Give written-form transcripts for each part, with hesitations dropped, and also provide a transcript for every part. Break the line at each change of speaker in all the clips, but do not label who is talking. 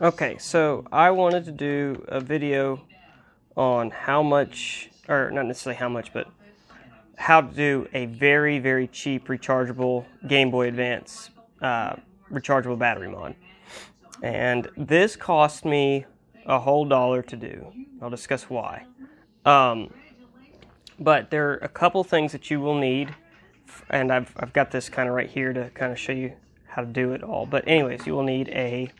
Okay, so I wanted to do a video on how much, or not necessarily how much, but how to do a very, very cheap rechargeable Game Boy Advance rechargeable battery mod. And this cost me a whole dollar to do. I'll discuss why. But there are a couple things that you will need, and I've got this kind of right here to kind of show you how to do it all. But anyways, you will need a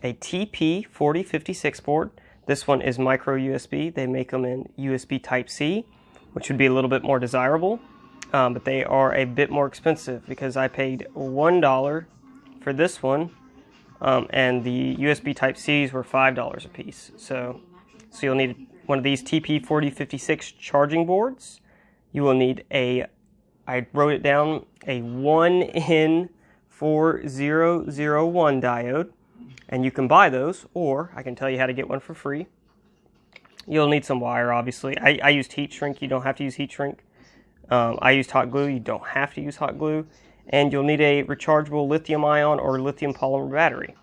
TP4056 board. This one is micro USB. They make them in USB Type-C, which would be a little bit more desirable, but they are a bit more expensive because I paid $1 for this one, and the USB Type-Cs were $5 a piece. So you'll need one of these TP4056 charging boards. You will need I wrote it down, a 1N4001 diode. And you can buy those, or I can tell you how to get one for free. You'll need some wire, obviously. I used heat shrink. You don't have to use heat shrink. I used hot glue. You don't have to use hot glue. And you'll need a rechargeable lithium ion or lithium polymer battery.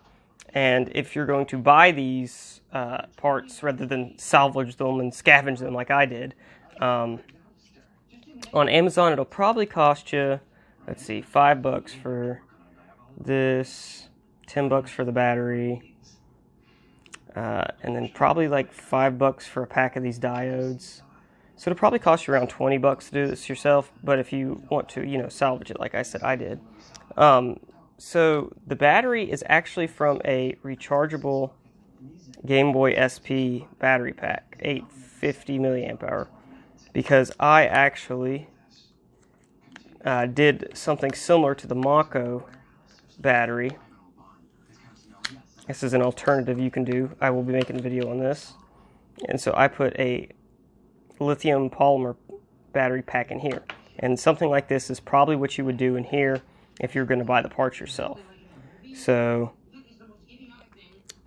And if you're going to buy these parts rather than salvage them and scavenge them like I did, on Amazon it'll probably cost you, let's see, $5 for this, $10 for the battery, and then probably like $5 for a pack of these diodes. So it'll probably cost you around $20 to do this yourself, but if you want to, salvage it like I said I did. So the battery is actually from a rechargeable Game Boy SP battery pack, 850 milliamp hour, because I actually did something similar to the Mako battery. This is an alternative you can do. I will be making a video on this. And so I put a lithium polymer battery pack in here. And something like this is probably what you would do in here if you're going to buy the parts yourself. So,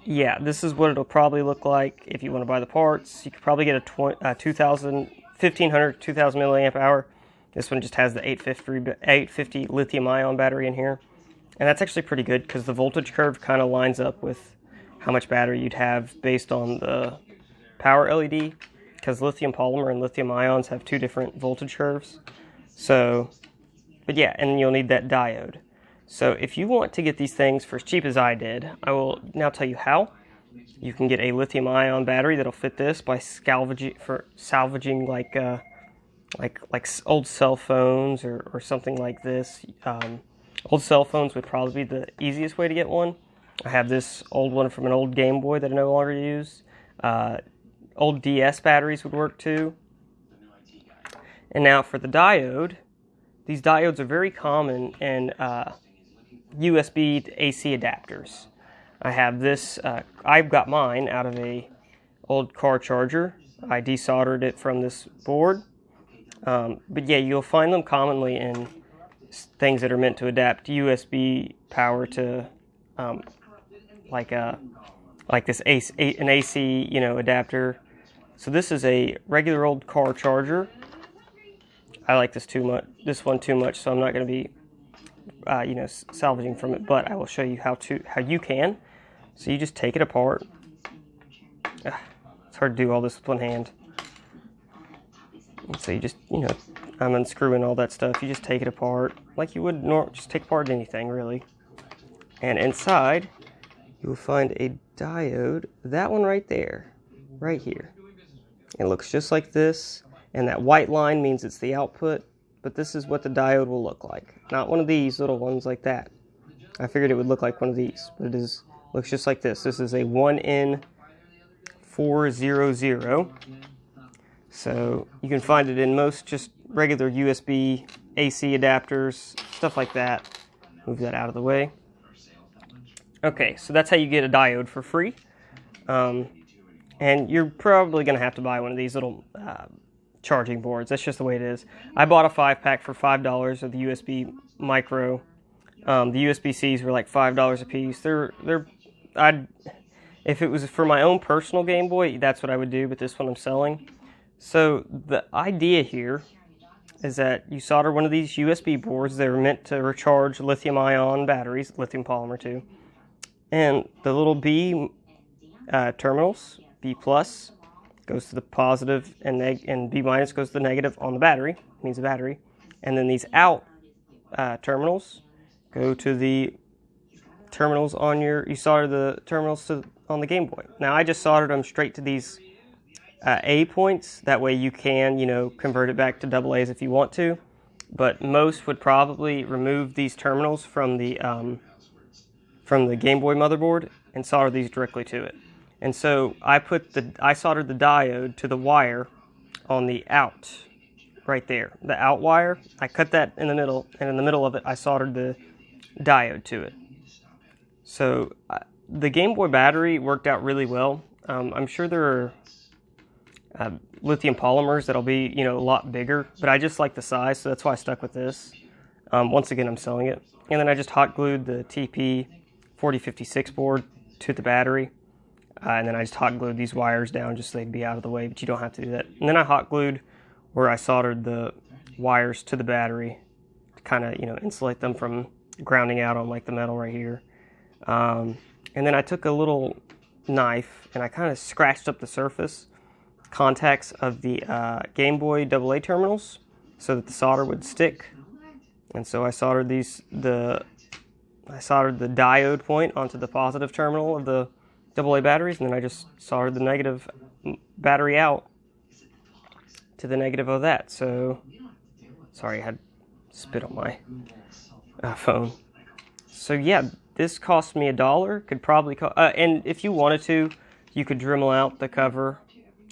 yeah, this is what it'll probably look like if you want to buy the parts. You could probably get a 1500, 2000 milliamp hour. This one just has the 850 lithium ion battery in here. And that's actually pretty good because the voltage curve kind of lines up with how much battery you'd have based on the power LED, because lithium polymer and lithium ions have two different voltage curves. So, but yeah, and you'll need that diode. So if you want to get these things for as cheap as I did, I will now tell you how. You can get a lithium ion battery that'll fit this by salvaging like old cell phones or something like this. Old cell phones would probably be the easiest way to get one. I have this old one from an old Game Boy that I no longer use. Old DS batteries would work too. And now for the diode, these diodes are very common in USB to AC adapters. I have this, I've got mine out of a old car charger. I desoldered it from this board. But yeah, you'll find them commonly in things that are meant to adapt USB power to like this an AC adapter. So this is a regular old car charger. I like this one too much, so I'm not going to be salvaging from it, but I will show you how you can. So you just take it apart. It's hard to do all this with one hand. So you just I'm unscrewing all that stuff. You just take it apart like you would just take apart anything, really. And inside, you will find a diode. That one right there, right here. It looks just like this, and that white line means it's the output. But this is what the diode will look like. Not one of these little ones like that. I figured it would look like one of these, but looks just like this. This is a 1N400. So you can find it in most just regular USB AC adapters, stuff like that. Move that out of the way. Okay, so that's how you get a diode for free. And you're probably going to have to buy one of these little charging boards. That's just the way it is. I bought a 5-pack for $5 of the USB micro. The USB-Cs were like $5 a piece. If it was for my own personal Game Boy, that's what I would do, but this one I'm selling. So the idea here is that you solder one of these USB boards. They're meant to recharge lithium-ion batteries, lithium polymer too. And the little B terminals, B plus, goes to the positive, and B minus goes to the negative on the battery, means the battery. And then these out terminals go to the terminals on you solder the terminals on the Game Boy. Now I just soldered them straight to these A points. That way you can, convert it back to double A's if you want to. But most would probably remove these terminals from the Game Boy motherboard and solder these directly to it. And so I soldered the diode to the wire on the out, right there. The out wire, I cut that in the middle, and in the middle of it I soldered the diode to it. So the Game Boy battery worked out really well. I'm sure there are lithium polymers that'll be, a lot bigger, but I just like the size, so that's why I stuck with this. Once again, I'm selling it. And then I just hot glued the TP 4056 board to the battery. And then I just hot glued these wires down just so they'd be out of the way, but you don't have to do that. And then I hot glued where I soldered the wires to the battery to kind of, insulate them from grounding out on like the metal right here. And then I took a little knife and I kind of scratched up the surface contacts of the Game Boy AA terminals so that the solder would stick. And so I soldered the diode point onto the positive terminal of the AA batteries, and then I just soldered the negative battery out to the negative of that. So, sorry, I had spit on my phone. So yeah, this cost me $1. Could probably and if you wanted to, you could Dremel out the cover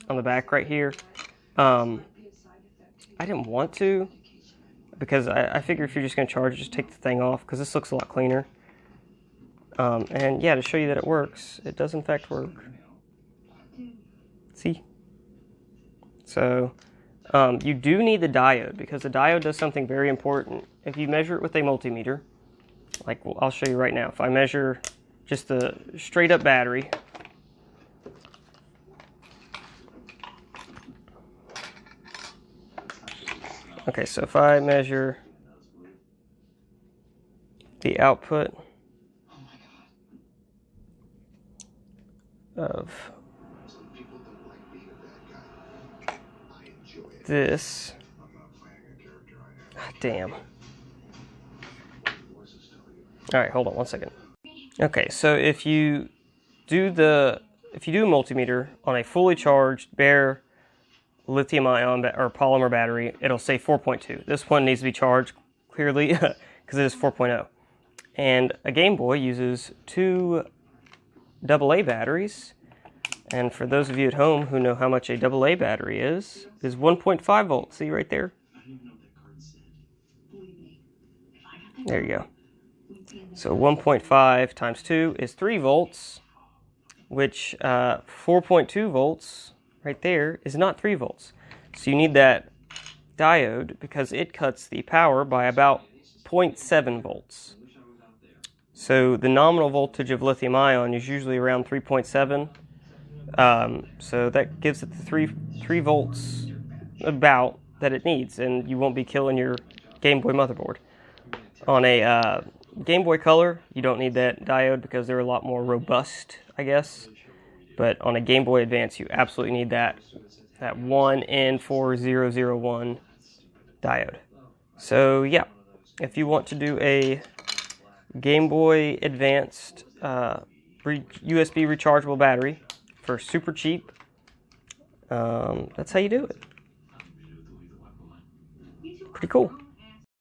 on the back right here. I didn't want to because I figure if you're just going to charge it, just take the thing off because this looks a lot cleaner. And yeah, to show you that it works, it does in fact work. See? So you do need the diode because the diode does something very important. If you measure it with a multimeter, like I'll show you right now. If I measure just the straight up battery, okay, so if I measure the output of this, damn. All right, hold on one second. Okay, so if you do a multimeter on a fully charged bare lithium-ion or polymer battery, it'll say 4.2. This one needs to be charged clearly because it is 4.0. And a Game Boy uses 2 AA batteries, and for those of you at home who know how much a AA battery is 1.5 volts. See right there? There you go. So 1.5 times 2 is 3 volts, which 4.2 volts right there is not 3 volts. So you need that diode because it cuts the power by about 0.7 volts. So the nominal voltage of lithium ion is usually around 3.7. So that gives it the 3 volts about that it needs, and you won't be killing your Game Boy motherboard. On a Game Boy Color, you don't need that diode because they're a lot more robust, I guess. But on a Game Boy Advance, you absolutely need that 1N4001 diode. So yeah, if you want to do a Game Boy Advanced USB rechargeable battery for super cheap, that's how you do it. Pretty cool.